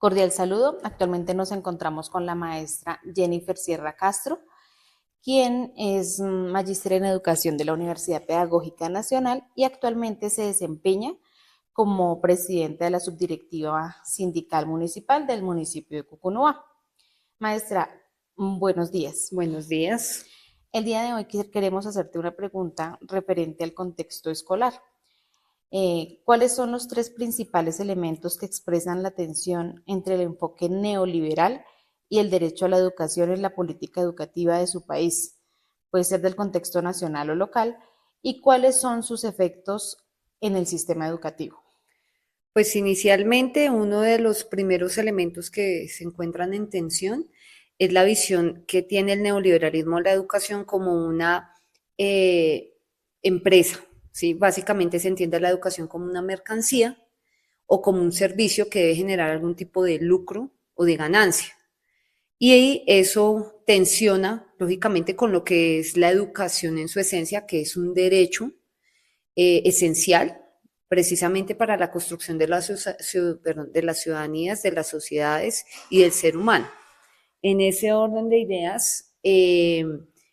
Cordial saludo. Actualmente nos encontramos con la maestra Jennifer Sierra Castro, quien es magíster en educación de la Universidad Pedagógica Nacional y actualmente se desempeña como presidenta de la subdirectiva sindical municipal del municipio de Cucunúa. Maestra, buenos días. Buenos días. El día de hoy queremos hacerte una pregunta referente al contexto escolar. ¿Cuáles son los tres principales elementos que expresan la tensión entre el enfoque neoliberal y el derecho a la educación en la política educativa de su país? Puede ser del contexto nacional o local. ¿Y cuáles son sus efectos en el sistema educativo? Pues inicialmente uno de los primeros elementos que se encuentran en tensión es la visión que tiene el neoliberalismo de la educación como una empresa, ¿sí? Básicamente se entiende la educación como una mercancía o como un servicio que debe generar algún tipo de lucro o de ganancia. Y eso tensiona, lógicamente, con lo que es la educación en su esencia, que es un derecho esencial precisamente para la construcción de de las ciudadanías, de las sociedades y del ser humano. En ese orden de ideas,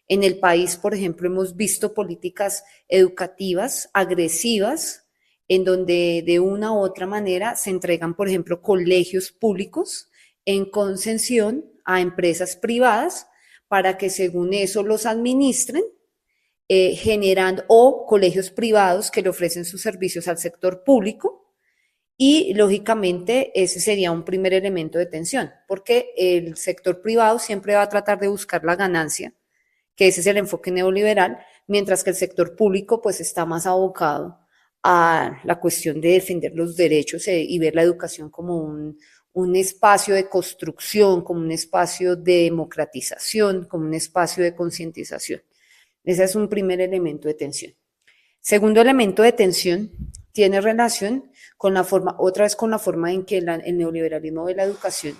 en el país, por ejemplo, hemos visto políticas educativas agresivas en donde de una u otra manera se entregan, por ejemplo, colegios públicos en concesión a empresas privadas para que según eso los administren, generando, o colegios privados que le ofrecen sus servicios al sector público, y lógicamente ese sería un primer elemento de tensión, porque el sector privado siempre va a tratar de buscar la ganancia, que ese es el enfoque neoliberal, mientras que el sector público pues está más abocado a la cuestión de defender los derechos y ver la educación como un espacio de construcción, como un espacio de democratización, como un espacio de concientización. Ese es un primer elemento de tensión. Segundo elemento de tensión tiene relación con la forma, otra vez con la forma en que el neoliberalismo ve la educación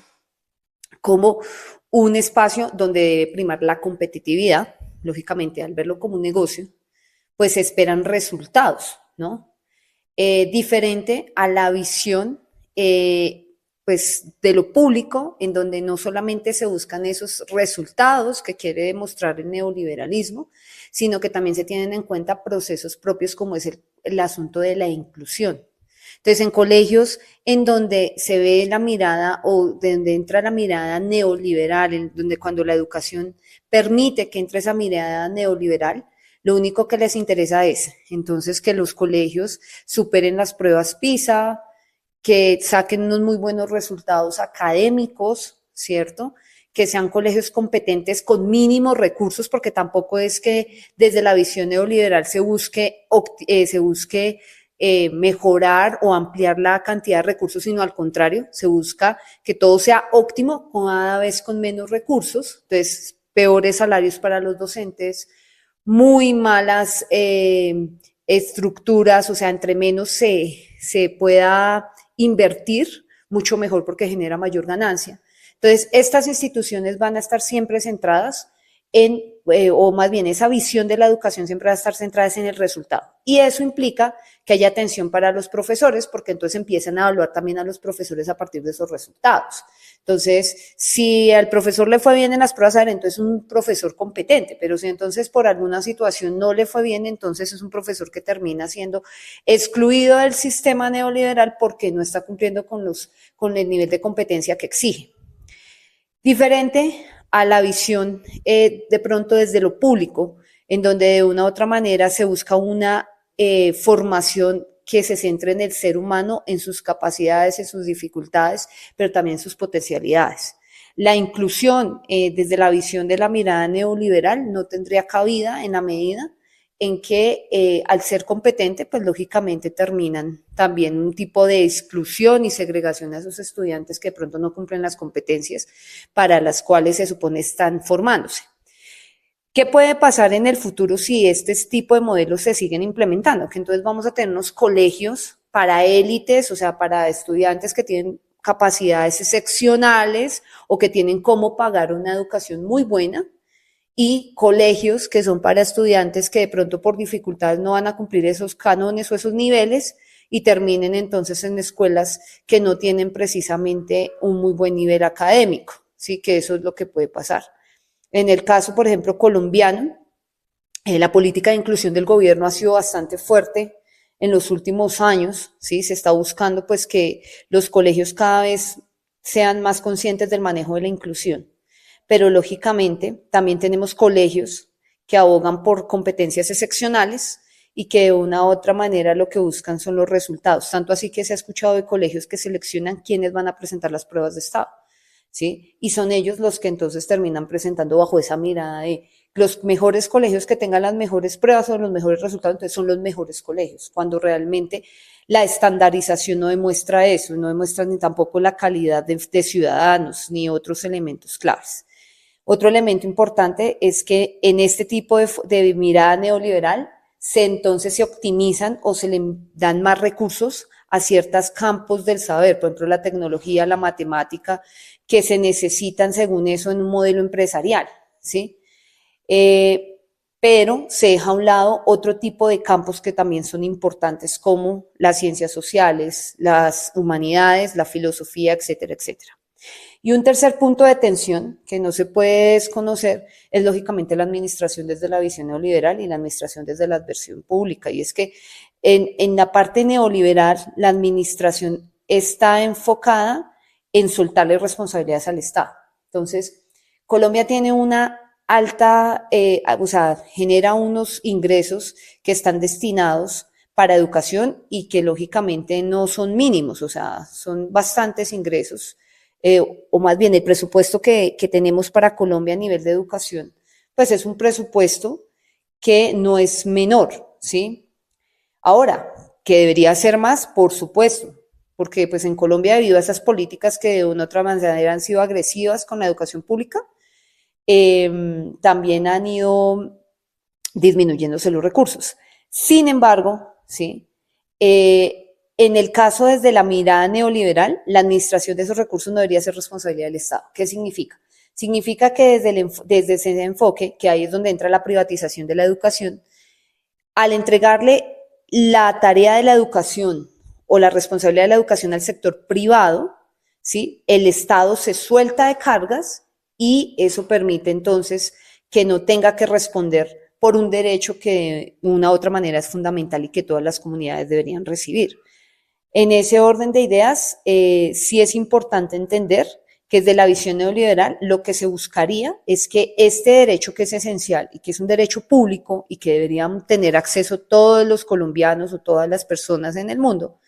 como un espacio donde debe primar la competitividad, lógicamente al verlo como un negocio, pues se esperan resultados, ¿no? Diferente a la visión pues de lo público, en donde no solamente se buscan esos resultados que quiere demostrar el neoliberalismo, sino que también se tienen en cuenta procesos propios como es el asunto de la inclusión. Entonces, en colegios en donde se ve la mirada o de donde entra la mirada neoliberal, en donde cuando la educación permite que entre esa mirada neoliberal, lo único que les interesa es entonces que los colegios superen las pruebas PISA, que saquen unos muy buenos resultados académicos, ¿cierto? Que sean colegios competentes con mínimos recursos, porque tampoco es que desde la visión neoliberal se busque mejorar o ampliar la cantidad de recursos, sino al contrario, se busca que todo sea óptimo, cada vez con menos recursos, entonces peores salarios para los docentes, muy malas estructuras, o sea, entre menos se pueda invertir, mucho mejor porque genera mayor ganancia. Entonces, estas instituciones van a estar siempre centradas en, o más bien esa visión de la educación siempre va a estar centrada en el resultado. Y eso implica que haya atención para los profesores, porque entonces empiezan a evaluar también a los profesores a partir de esos resultados. Entonces, si al profesor le fue bien en las pruebas, entonces es un profesor competente, pero si entonces por alguna situación no le fue bien, entonces es un profesor que termina siendo excluido del sistema neoliberal porque no está cumpliendo con el nivel de competencia que exige. Diferente a la visión de pronto desde lo público, en donde de una u otra manera se busca una formación que se centre en el ser humano, en sus capacidades, en sus dificultades, pero también en sus potencialidades. La inclusión desde la visión de la mirada neoliberal no tendría cabida en la medida en que al ser competente, pues lógicamente terminan también un tipo de exclusión y segregación a esos estudiantes que de pronto no cumplen las competencias para las cuales se supone están formándose. ¿Qué puede pasar en el futuro si este tipo de modelos se siguen implementando? Que entonces vamos a tener unos colegios para élites, o sea, para estudiantes que tienen capacidades excepcionales o que tienen cómo pagar una educación muy buena, y colegios que son para estudiantes que de pronto por dificultades no van a cumplir esos cánones o esos niveles, y terminen entonces en escuelas que no tienen precisamente un muy buen nivel académico, ¿sí? Que eso es lo que puede pasar. En el caso, por ejemplo, colombiano, la política de inclusión del gobierno ha sido bastante fuerte en los últimos años, ¿sí? Se está buscando pues que los colegios cada vez sean más conscientes del manejo de la inclusión, pero lógicamente también tenemos colegios que abogan por competencias excepcionales y que de una u otra manera lo que buscan son los resultados, tanto así que se ha escuchado de colegios que seleccionan quiénes van a presentar las pruebas de estado, ¿sí? Y son ellos los que entonces terminan presentando bajo esa mirada de los mejores colegios que tengan las mejores pruebas o los mejores resultados, entonces son los mejores colegios, cuando realmente la estandarización no demuestra eso, no demuestra ni tampoco la calidad de ciudadanos ni otros elementos claves. Otro elemento importante es que en este tipo de mirada neoliberal entonces se optimizan o se le dan más recursos a ciertos campos del saber, por ejemplo la tecnología, la matemática, que se necesitan según eso en un modelo empresarial, ¿sí? Pero se deja a un lado otro tipo de campos que también son importantes, como las ciencias sociales, las humanidades, la filosofía, etcétera, etcétera. Y un tercer punto de tensión que no se puede desconocer es lógicamente la administración desde la visión neoliberal y la administración desde la adversión pública. Y es que en la parte neoliberal la administración está enfocada en soltarle responsabilidades al Estado. Entonces, Colombia tiene una alta, o sea, genera unos ingresos que están destinados para educación y que lógicamente no son mínimos, o sea, son bastantes ingresos. O más bien el presupuesto que tenemos para Colombia a nivel de educación, pues es un presupuesto que no es menor, ¿sí? Ahora, que debería ser más, por supuesto, porque pues en Colombia debido a esas políticas que de una u otra manera han sido agresivas con la educación pública, también han ido disminuyéndose los recursos. Sin embargo, ¿sí? En el caso desde la mirada neoliberal, la administración de esos recursos no debería ser responsabilidad del Estado. ¿Qué significa? Significa que desde ese enfoque, que ahí es donde entra la privatización de la educación, al entregarle la tarea de la educación o la responsabilidad de la educación al sector privado, ¿sí? El Estado se suelta de cargas y eso permite entonces que no tenga que responder por un derecho que de una u otra manera es fundamental y que todas las comunidades deberían recibir. En ese orden de ideas, sí es importante entender que desde la visión neoliberal lo que se buscaría es que este derecho que es esencial y que es un derecho público y que deberían tener acceso todos los colombianos o todas las personas en el mundo,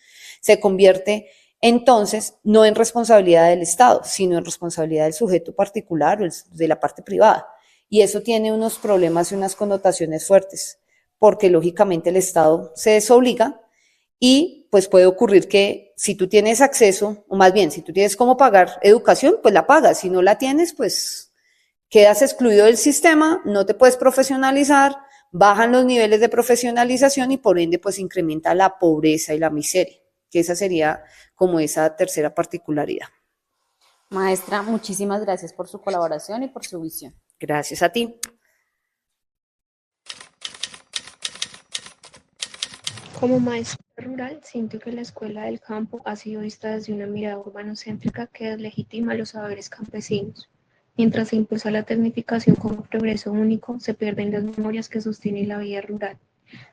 se convierte entonces no en responsabilidad del Estado, sino en responsabilidad del sujeto particular o de la parte privada. Y eso tiene unos problemas y unas connotaciones fuertes, porque lógicamente el Estado se desobliga y pues puede ocurrir que si tú tienes acceso, o más bien, si tú tienes cómo pagar educación, pues la pagas. Si no la tienes, pues quedas excluido del sistema, no te puedes profesionalizar, bajan los niveles de profesionalización y por ende pues incrementa la pobreza y la miseria, que esa sería como esa tercera particularidad. Maestra, muchísimas gracias por su colaboración y por su visión. Gracias a ti. Como maestra rural, siento que la escuela del campo ha sido vista desde una mirada urbanocéntrica que deslegitima los saberes campesinos. Mientras se impulsa la tecnificación como progreso único, se pierden las memorias que sostienen la vida rural.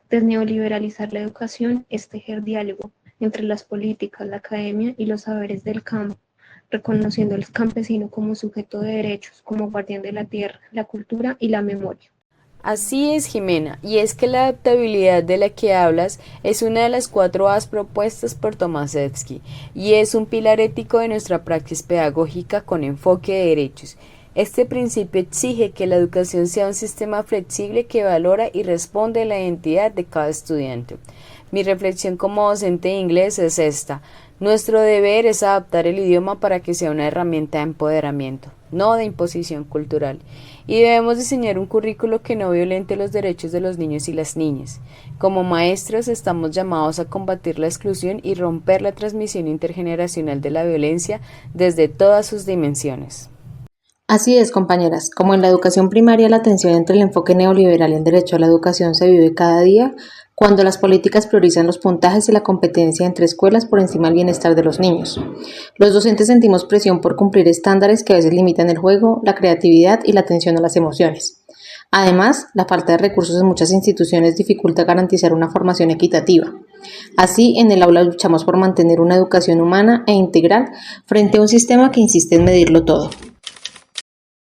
Desneoliberalizar la educación es tejer diálogo entre las políticas, la academia y los saberes del campo, reconociendo al campesino como sujeto de derechos, como guardián de la tierra, la cultura y la memoria. Así es, Jimena, y es que la adaptabilidad de la que hablas es una de las 4 A's propuestas por Tomaszewski y es un pilar ético de nuestra praxis pedagógica con enfoque de derechos. Este principio exige que la educación sea un sistema flexible que valora y responde a la identidad de cada estudiante. Mi reflexión como docente de inglés es esta: nuestro deber es adaptar el idioma para que sea una herramienta de empoderamiento, no de imposición cultural, y debemos diseñar un currículo que no violente los derechos de los niños y las niñas. Como maestros estamos llamados a combatir la exclusión y romper la transmisión intergeneracional de la violencia desde todas sus dimensiones. Así es, compañeras. Como en la educación primaria, la tensión entre el enfoque neoliberal y el derecho a la educación se vive cada día cuando las políticas priorizan los puntajes y la competencia entre escuelas por encima del bienestar de los niños. Los docentes sentimos presión por cumplir estándares que a veces limitan el juego, la creatividad y la atención a las emociones. Además, la falta de recursos en muchas instituciones dificulta garantizar una formación equitativa. Así, en el aula luchamos por mantener una educación humana e integral frente a un sistema que insiste en medirlo todo.